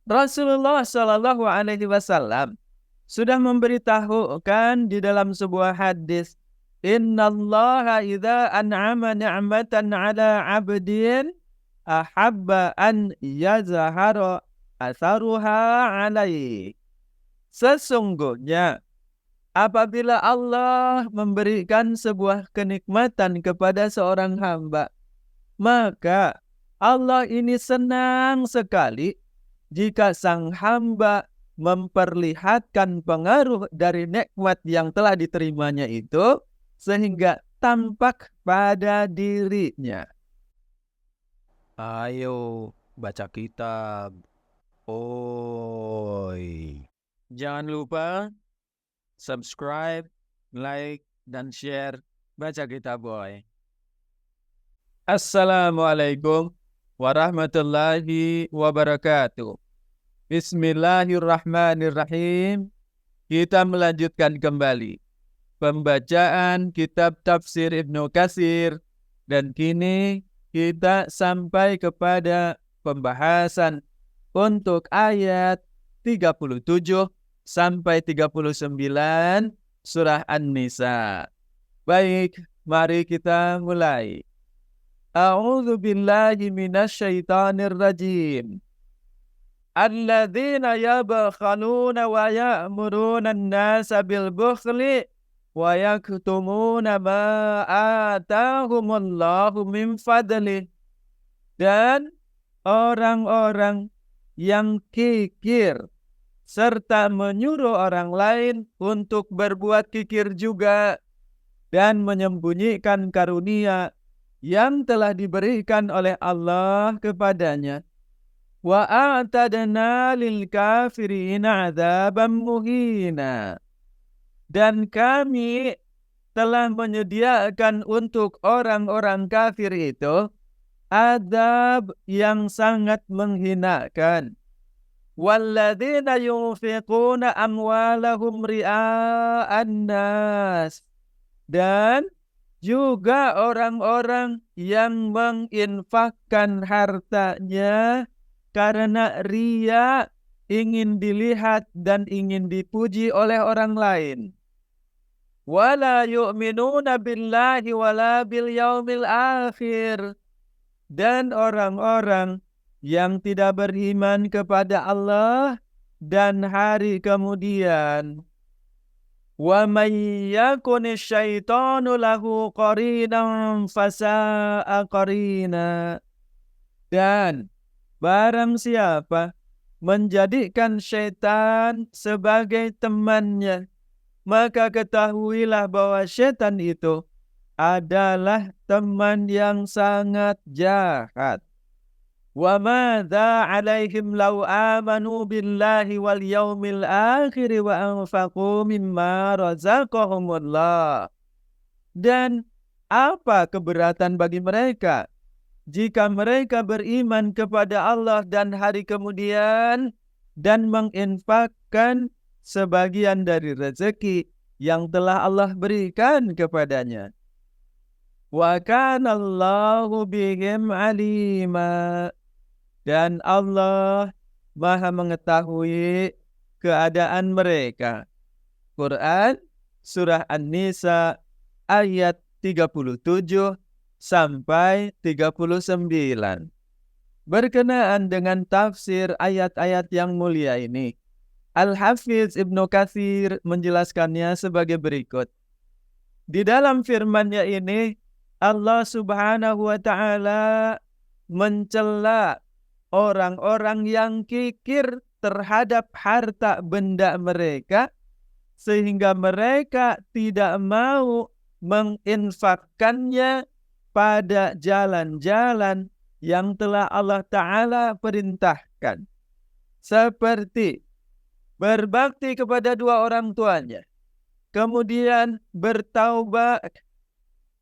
Rasulullah Shallallahu Alaihi Wasallam sudah memberitahukan di dalam sebuah hadis, Innallaha idza an'ama ni'matan 'ala 'abdin ahabba an yazhara atharuha 'alaihi. Sesungguhnya apabila Allah memberikan sebuah kenikmatan kepada seorang hamba, maka Allah ini senang sekali jika sang hamba memperlihatkan pengaruh dari nikmat yang telah diterimanya itu sehingga tampak pada dirinya. Ayo baca kitab. Oi. Jangan lupa subscribe, like, dan share Baca Kitab Boy. Assalamualaikum warahmatullahi wabarakatuh. Bismillahirrahmanirrahim. Kita melanjutkan kembali pembacaan kitab tafsir Ibnu Katsir, dan kini kita sampai kepada pembahasan untuk ayat 37 sampai 39 surah An-Nisa. Baik, mari kita mulai. A'udzu billahi minasyaitonir rajim. Alladzina yabkhaluna wa ya'muruna an-nasa bil bukhli wa yaktumuna ma atahumullahu min fadli. Dan orang-orang yang kikir serta menyuruh orang lain untuk berbuat kikir juga dan menyembunyikan karunia yang telah diberikan oleh Allah kepadanya. Wa a'tadna lil kafirina 'adzaban muhina. Dan kami telah menyediakan untuk orang-orang kafir itu azab yang sangat menghinakan. Walladzina yunfiquna amwalahum ria'an nas. Dan juga orang-orang yang menginfakkan hartanya karena ria, ingin dilihat dan ingin dipuji oleh orang lain. Wala yu'minuna billahi wala bil yaumil akhir. Dan orang-orang yang tidak beriman kepada Allah dan hari kemudian. Wa may yakuni syaitanu lahu qarinan fasa'a qarina. Dan barang siapa menjadikan syaitan sebagai temannya, maka ketahuilah bahwa syaitan itu adalah teman yang sangat jahat. Wa madza 'alaihim law amanu billahi wal yaumil akhir wa anfaqu mimma razaqahumullah. Dan apa keberatan bagi mereka jika mereka beriman kepada Allah dan hari kemudian dan menginfakkan sebagian dari rezeki yang telah Allah berikan kepadanya. Wa kana Allahu bihim alima. Dan Allah Maha mengetahui keadaan mereka. Quran surah An-Nisa ayat 37 sampai 39. Berkenaan dengan tafsir ayat-ayat yang mulia ini, Al-Hafiz Ibnu Katsir menjelaskannya sebagai berikut. Di dalam firman-Nya ini, Allah Subhanahu wa taala mencela orang-orang yang kikir terhadap harta benda mereka sehingga mereka tidak mau menginfakkannya pada jalan-jalan yang telah Allah Ta'ala perintahkan. Seperti berbakti kepada dua orang tuanya, kemudian bertaubat,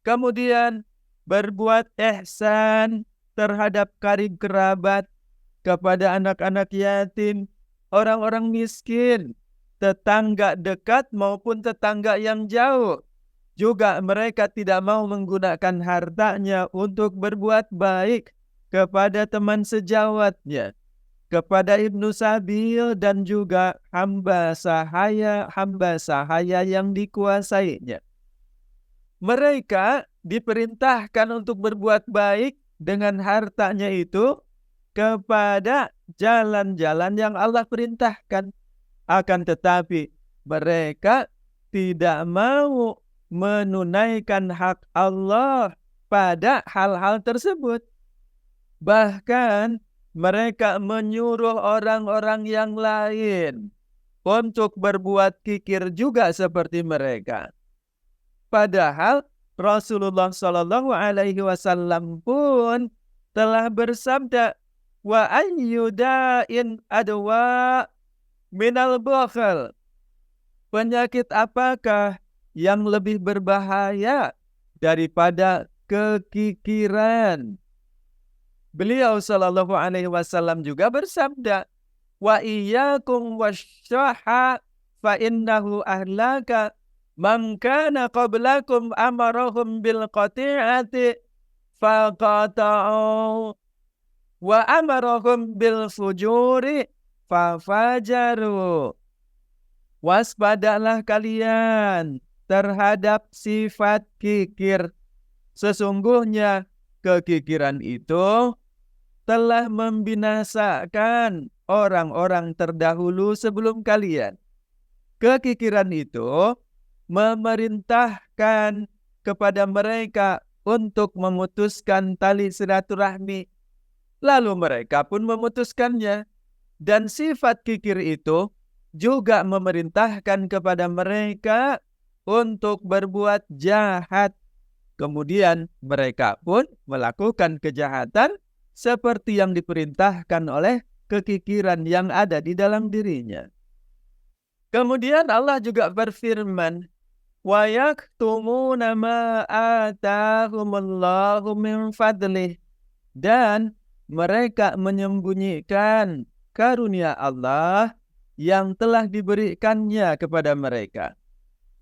kemudian berbuat ihsan terhadap karib kerabat, kepada anak-anak yatim, orang-orang miskin, tetangga dekat maupun tetangga yang jauh. Juga mereka tidak mau menggunakan hartanya untuk berbuat baik kepada teman sejawatnya. kepada Ibnu Sabil dan juga hamba sahaya yang dikuasainya. Mereka diperintahkan untuk berbuat baik dengan hartanya itu kepada jalan-jalan yang Allah perintahkan. Akan tetapi mereka tidak mau menunaikan hak Allah pada hal-hal tersebut. Bahkan mereka menyuruh orang-orang yang lain untuk berbuat kikir juga seperti mereka. Padahal Rasulullah Shallallahu Alaihi Wasallam pun telah bersabda, wa ayyudain adwa minal bukhl. Penyakit apakah yang lebih berbahaya daripada kekikiran? Beliau Shallallahu Alaihi Wasallam juga bersabda, wa iyyakum wasyuha fa innahu ahlaka man kana qablakum amarahum bil qati'ati faqata'u wa amarahum bil fujuri fafajaru. Waspadalah kalian terhadap sifat kikir. Sesungguhnya kekikiran itu telah membinasakan orang-orang terdahulu sebelum kalian. Kekikiran itu memerintahkan kepada mereka untuk memutuskan tali silaturahmi. Lalu mereka pun memutuskannya. Dan sifat kikir itu juga memerintahkan kepada mereka untuk berbuat jahat. Kemudian mereka pun melakukan kejahatan seperti yang diperintahkan oleh kekikiran yang ada di dalam dirinya. Kemudian Allah juga berfirman, wa yaktumuna ma atahumullahu min fadlih, dan mereka menyembunyikan karunia Allah yang telah diberikannya kepada mereka.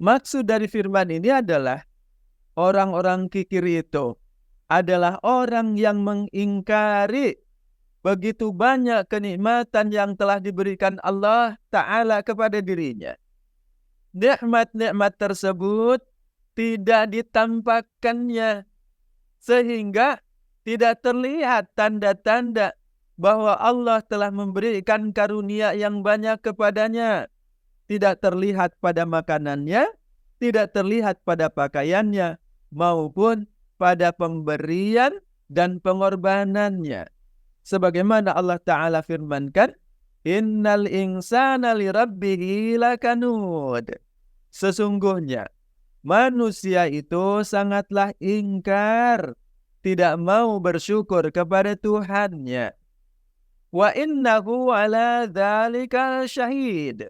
Maksud dari firman ini adalah orang-orang kikir itu adalah orang yang mengingkari begitu banyak kenikmatan yang telah diberikan Allah Ta'ala kepada dirinya. Nikmat-nikmat tersebut tidak ditampakkannya, sehingga tidak terlihat tanda-tanda bahwa Allah telah memberikan karunia yang banyak kepadanya. Tidak terlihat pada makanannya, tidak terlihat pada pakaiannya, maupun pada pemberian dan pengorbanannya. Sebagaimana Allah Ta'ala firmankan, innal insana lirabbihi lakanud. Sesungguhnya manusia itu sangatlah ingkar, tidak mau bersyukur kepada Tuhannya. Wa innahu ala dzalika syahid.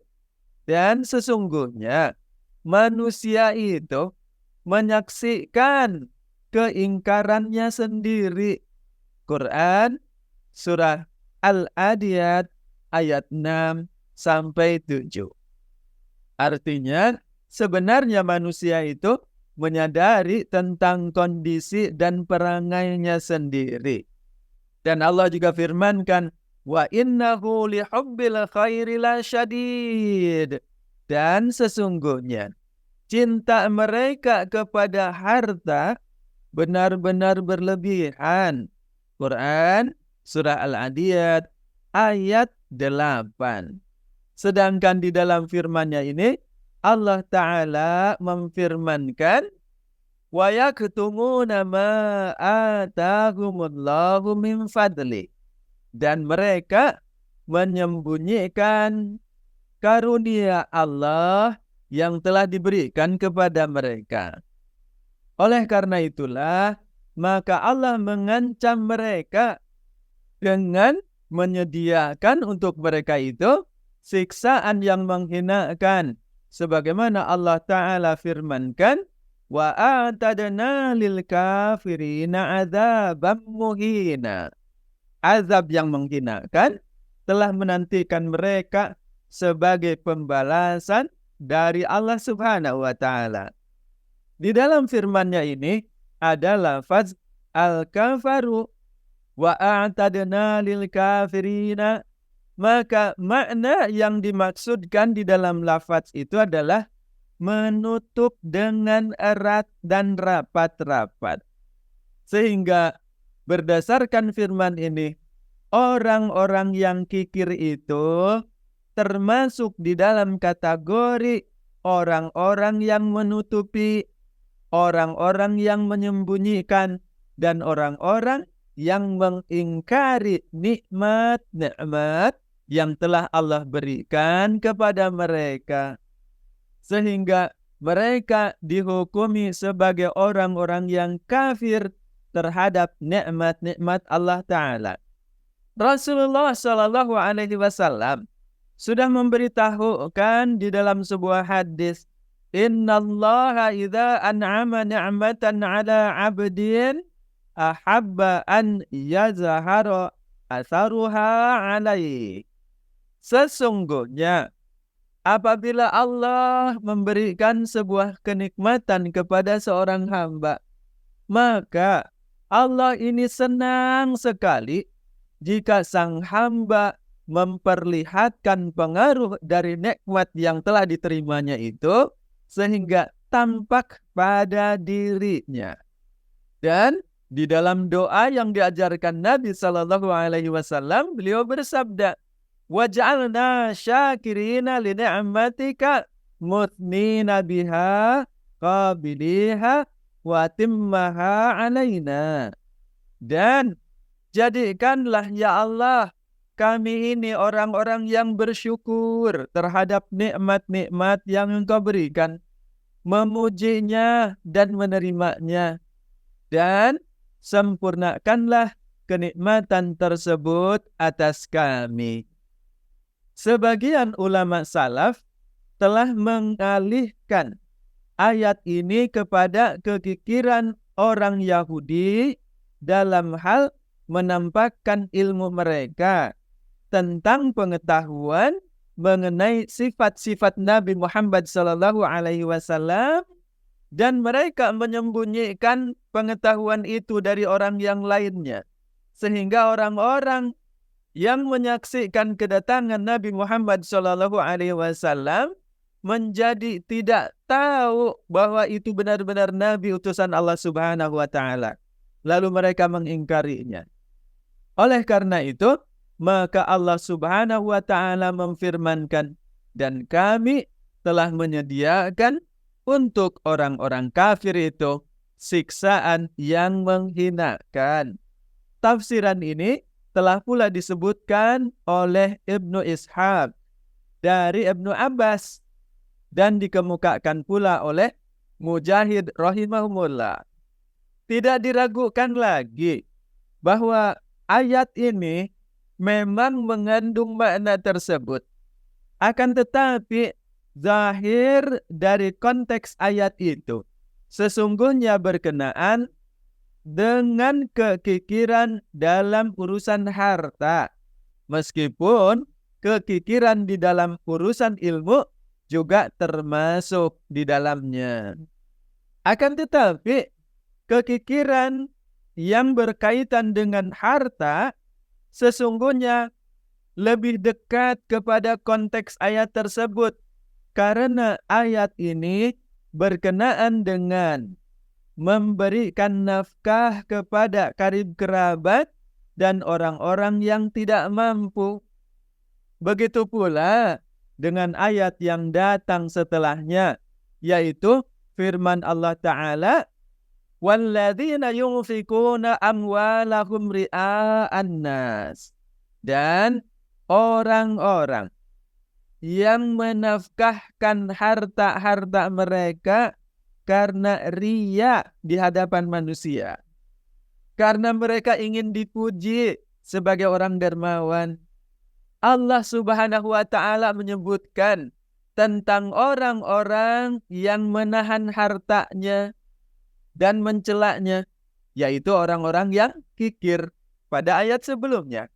Dan sesungguhnya manusia itu menyaksikan keingkarannya sendiri. Quran surah Al-Adiyat ayat 6 sampai 7. Artinya sebenarnya manusia itu menyadari tentang kondisi dan perangainya sendiri. Dan Allah juga firmankan, wa innahu lihubbil khairi lasyadid. Dan sesungguhnya cinta mereka kepada harta benar-benar berlebihan. Quran surah Al-Adiyat ayat 8. Sedangkan di dalam firman-Nya ini Allah Ta'ala memfirmankan, wa yaktumuna ma atahumullahu min fadli. Dan mereka menyembunyikan karunia Allah yang telah diberikan kepada mereka. Oleh karena itulah, maka Allah mengancam mereka dengan menyediakan untuk mereka itu siksaan yang menghinakan. Sebagaimana Allah Ta'ala firmankan, wa a'tadna lil kafirina adzabam muhina. Azab yang menghinakan telah menantikan mereka sebagai pembalasan dari Allah Subhanahu wa Ta'ala. Di dalam firman-Nya ini ada lafaz al-kafaru, wa a'tadna lil kafirina Maka makna yang dimaksudkan di dalam lafaz itu adalah menutup dengan erat dan rapat-rapat. Sehingga berdasarkan firman ini, orang-orang yang kikir itu termasuk di dalam kategori orang-orang yang menutupi, orang-orang yang menyembunyikan, dan orang-orang yang mengingkari nikmat-nikmat yang telah Allah berikan kepada mereka. Sehingga mereka dihukumi sebagai orang-orang yang kafir terhadap nikmat-nikmat Allah Ta'ala. Rasulullah Shallallahu Alaihi Wasallam sudah memberitahukan di dalam sebuah hadis, Innallaha idza an'ama ni'matan 'ala 'abdin ahabba an yazhara atharuha 'alaihi. Sesungguhnya apabila Allah memberikan sebuah kenikmatan kepada seorang hamba, maka Allah ini senang sekali jika sang hamba memperlihatkan pengaruh dari nikmat yang telah diterimanya itu sehingga tampak pada dirinya. Dan di dalam doa yang diajarkan Nabi Sallallahu Alaihi Wasallam, beliau bersabda, waj'alna syakirina li ni'matika muthnina biha qabiliha wa timmaha alaina. Dan jadikanlah ya Allah kami ini orang-orang yang bersyukur terhadap nikmat-nikmat yang Engkau berikan, memujinya dan menerimanya, dan sempurnakanlah kenikmatan tersebut atas kami. Sebagian ulama salaf telah mengalihkan ayat ini kepada kekikiran orang Yahudi dalam hal menampakkan ilmu mereka tentang pengetahuan mengenai sifat-sifat Nabi Muhammad Sallallahu Alaihi Wasallam, dan mereka menyembunyikan pengetahuan itu dari orang yang lainnya, sehingga orang-orang yang menyaksikan kedatangan Nabi Muhammad Sallallahu Alaihi Wasallam menjadi tidak tahu bahwa itu benar-benar Nabi utusan Allah Subhanahu Wa Taala, lalu mereka mengingkarinya. Oleh karena itu, maka Allah Subhanahu Wa Taala memfirmankan, dan kami telah menyediakan untuk orang-orang kafir itu siksaan yang menghinakan. Tafsiran ini telah pula disebutkan oleh Ibnu Ishaq dari Ibnu Abbas dan dikemukakan pula oleh Mujahid rahimahumullah. Tidak diragukan lagi bahwa ayat ini memang mengandung makna tersebut. Akan tetapi zahir dari konteks ayat itu sesungguhnya berkenaan dengan kekikiran dalam urusan harta, meskipun kekikiran di dalam urusan ilmu juga termasuk di dalamnya. Akan tetapi kekikiran yang berkaitan dengan harta sesungguhnya lebih dekat kepada konteks ayat tersebut, karena ayat ini berkenaan dengan memberikan nafkah kepada karib kerabat dan orang-orang yang tidak mampu. Begitu pula dengan ayat yang datang setelahnya, yaitu firman Allah Ta'ala, وَالَّذِينَ يُنْفِقُونَ أَمْوَالَهُمْ رِئَاءَ النَّاسِ, dan orang-orang yang menafkahkan harta-harta mereka karena riya di hadapan manusia, karena mereka ingin dipuji sebagai orang dermawan. Allah Subhanahu Wa Ta'ala menyebutkan tentang orang-orang yang menahan hartanya dan mencelaknya, yaitu orang-orang yang kikir pada ayat sebelumnya.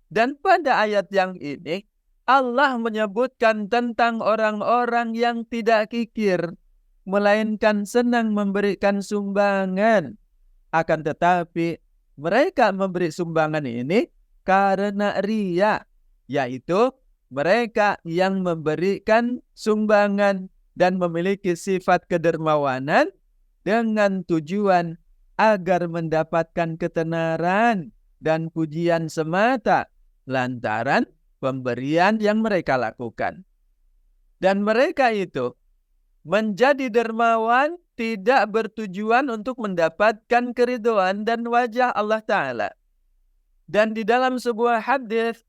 Dan pada ayat yang ini Allah menyebutkan tentang orang-orang yang tidak kikir, melainkan senang memberikan sumbangan. Akan tetapi mereka memberi sumbangan ini karena riya, yaitu mereka yang memberikan sumbangan dan memiliki sifat kedermawanan dengan tujuan agar mendapatkan ketenaran dan pujian semata lantaran pemberian yang mereka lakukan. Dan mereka itu menjadi dermawan tidak bertujuan untuk mendapatkan keridhaan dan wajah Allah Ta'ala. Dan di dalam sebuah hadis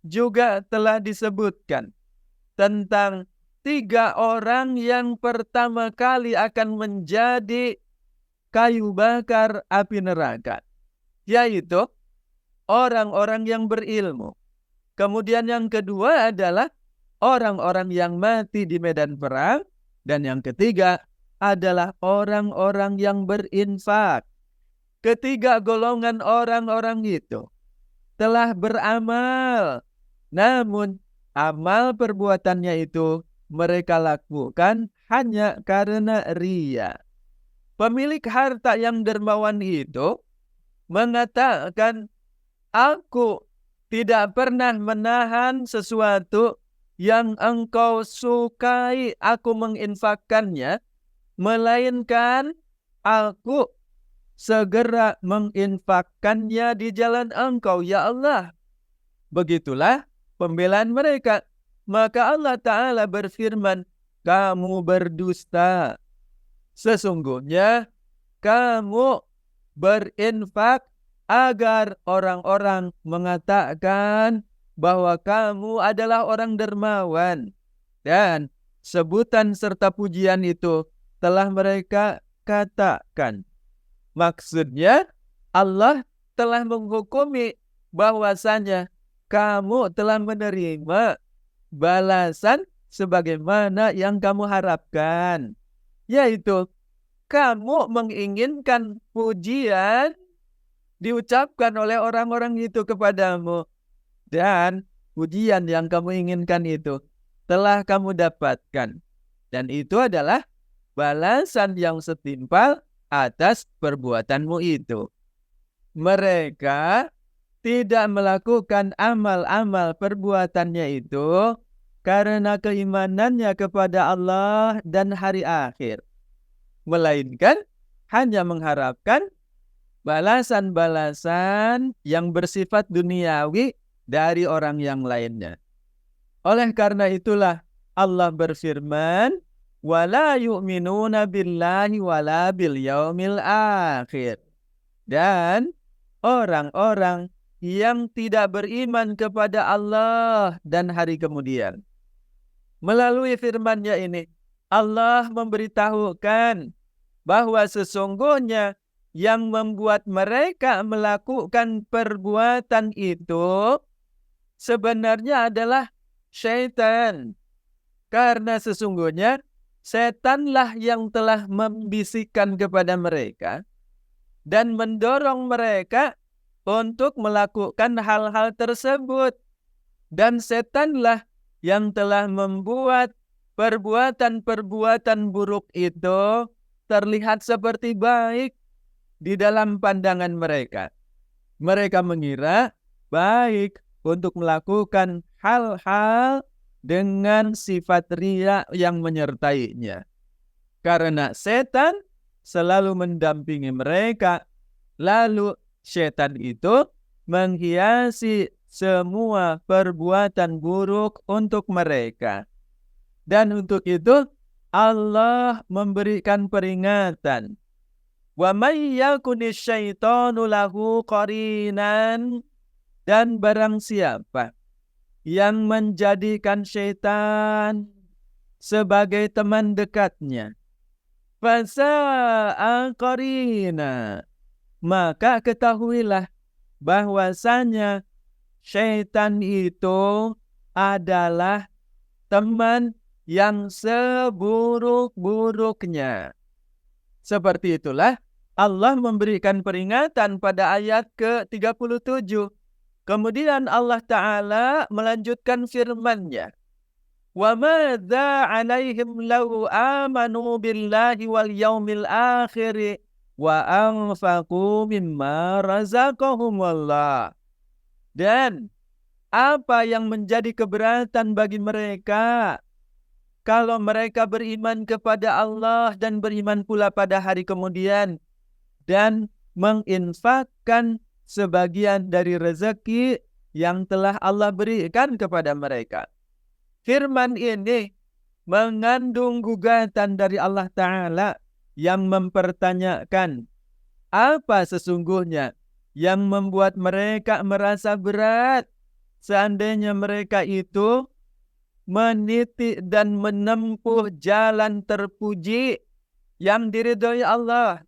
juga telah disebutkan tentang 3 orang yang pertama kali akan menjadi kayu bakar api neraka, yaitu orang-orang yang berilmu. Kemudian yang kedua adalah orang-orang yang mati di medan perang. Dan yang ketiga adalah orang-orang yang berinfak. Ketiga golongan orang-orang itu telah beramal, namun amal perbuatannya itu mereka lakukan hanya karena riya. Pemilik harta yang dermawan itu mengatakan, aku tidak pernah menahan sesuatu yang engkau sukai aku menginfakkannya, melainkan aku segera menginfakkannya di jalan engkau, ya Allah. Begitulah pembelaan mereka. Maka Allah Ta'ala berfirman, kamu berdusta. Sesungguhnya kamu berinfak agar orang-orang mengatakan bahwa kamu adalah orang dermawan. Dan sebutan serta pujian itu telah mereka katakan. Maksudnya Allah telah menghukumi bahwasanya kamu telah menerima balasan sebagaimana yang kamu harapkan. Yaitu kamu menginginkan pujian diucapkan oleh orang-orang itu kepadamu. Dan pujian yang kamu inginkan itu telah kamu dapatkan. Dan itu adalah balasan yang setimpal atas perbuatanmu itu. Mereka tidak melakukan amal-amal perbuatannya itu karena keimanannya kepada Allah dan hari akhir. Melainkan hanya mengharapkan balasan-balasan yang bersifat duniawi dari orang yang lainnya. Oleh karena itulah Allah berfirman, wala yu'minuna billahi wala bil yaumil akhir. Dan orang-orang yang tidak beriman kepada Allah dan hari kemudian. Melalui firman-Nya ini, Allah memberitahukan bahwa sesungguhnya yang membuat mereka melakukan perbuatan itu sebenarnya adalah syaitan. Karena sesungguhnya setanlah yang telah membisikkan kepada mereka dan mendorong mereka untuk melakukan hal-hal tersebut. Dan setanlah yang telah membuat perbuatan-perbuatan buruk itu terlihat seperti baik di dalam pandangan mereka. Mereka mengira baik untuk melakukan hal-hal dengan sifat riya yang menyertainya. Karena setan selalu mendampingi mereka, lalu setan itu menghiasi semua perbuatan buruk untuk mereka. Dan untuk itu Allah memberikan peringatan. Wa may yakuni syaitanu lahu qarinan, dan barang siapa yang menjadikan syaitan sebagai teman dekatnya, fasa'a qarina, maka ketahuilah bahwasanya syaitan itu adalah teman yang seburuk-buruknya. Seperti itulah Allah memberikan peringatan pada ayat ke-37. Kemudian Allah Ta'ala melanjutkan firman-Nya. Wa madza 'alaihim law amanu billahi wal yaumil akhir wa anfaqu mimma razaqahumullah. Dan Apa yang menjadi keberatan bagi mereka kalau mereka beriman kepada Allah dan beriman pula pada hari kemudian dan menginfakkan sebagian dari rezeki yang telah Allah berikan kepada mereka. Firman ini mengandung gugatan dari Allah Ta'ala yang mempertanyakan apa sesungguhnya yang membuat mereka merasa berat seandainya mereka itu meniti dan menempuh jalan terpuji yang diridhoi Allah.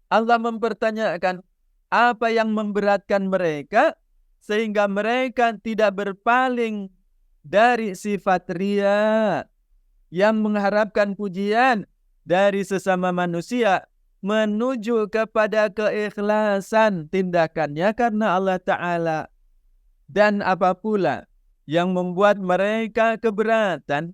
Allah mempertanyakan apa yang memberatkan mereka sehingga mereka tidak berpaling dari sifat ria yang mengharapkan pujian dari sesama manusia menuju kepada keikhlasan tindakannya karena Allah Ta'ala. Dan apa pula yang membuat mereka keberatan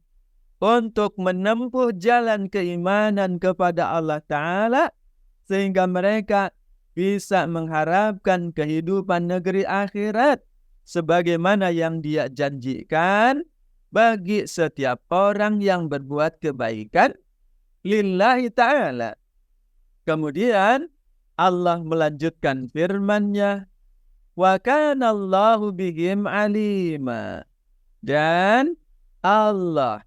untuk menempuh jalan keimanan kepada Allah Ta'ala sehingga mereka bisa mengharapkan kehidupan negeri akhirat sebagaimana yang Dia janjikan bagi setiap orang yang berbuat kebaikan lillahi ta'ala. Kemudian Allah melanjutkan firman-Nya, wa kana Allahu bihim alima. Dan Allah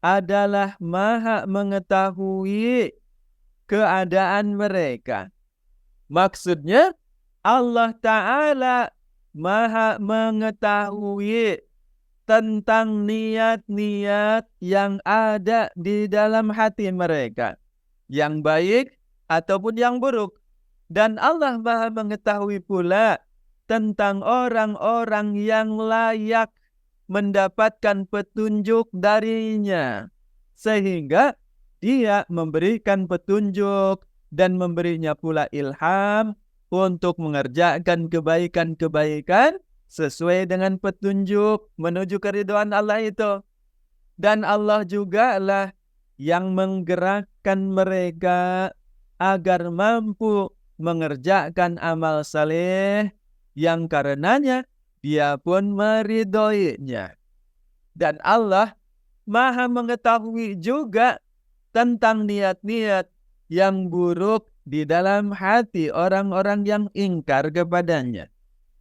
adalah Maha mengetahui keadaan mereka. Maksudnya Allah Ta'ala Maha mengetahui tentang niat-niat yang ada di dalam hati mereka, yang baik ataupun yang buruk. Dan Allah Maha mengetahui pula tentang orang-orang yang layak mendapatkan petunjuk darinya, sehingga Dia memberikan petunjuk dan memberinya pula ilham untuk mengerjakan kebaikan-kebaikan sesuai dengan petunjuk menuju keridhaan Allah itu. Dan Allah juga lah yang menggerakkan mereka agar mampu mengerjakan amal saleh yang karenanya Dia pun meridhoinya. Dan Allah Maha mengetahui juga tentang niat-niat yang buruk di dalam hati orang-orang yang ingkar kepadanya.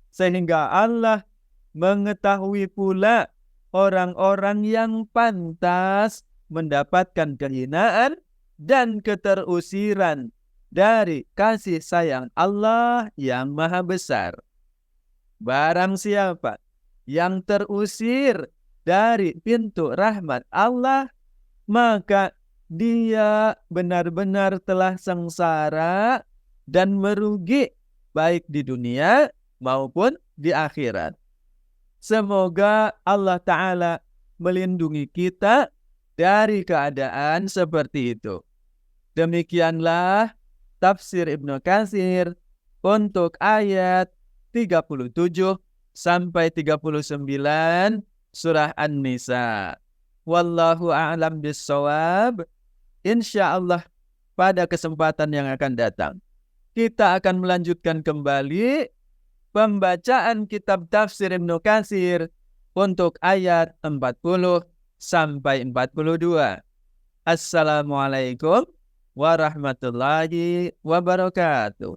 Sehingga Allah mengetahui pula orang-orang yang pantas mendapatkan kehinaan dan keterusiran dari kasih sayang Allah yang maha besar. Barang siapa yang terusir dari pintu rahmat Allah, maka dia benar-benar telah sengsara dan merugi baik di dunia maupun di akhirat. Semoga Allah Ta'ala melindungi kita dari keadaan seperti itu. Demikianlah tafsir Ibnu Katsir untuk ayat 37 sampai 39 surah An-Nisa. Wallahu a'lam bissawab. Insyaallah pada kesempatan yang akan datang kita akan melanjutkan kembali pembacaan kitab tafsir Ibnu Katsir untuk ayat 40 sampai 42. Assalamualaikum warahmatullahi wabarakatuh.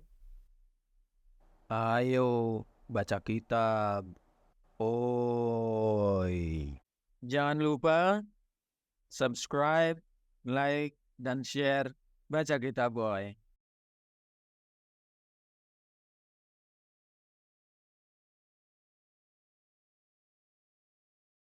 Ayo baca kitab. Oi. Jangan lupa subscribe, like, dan share Baca Kitab Boy.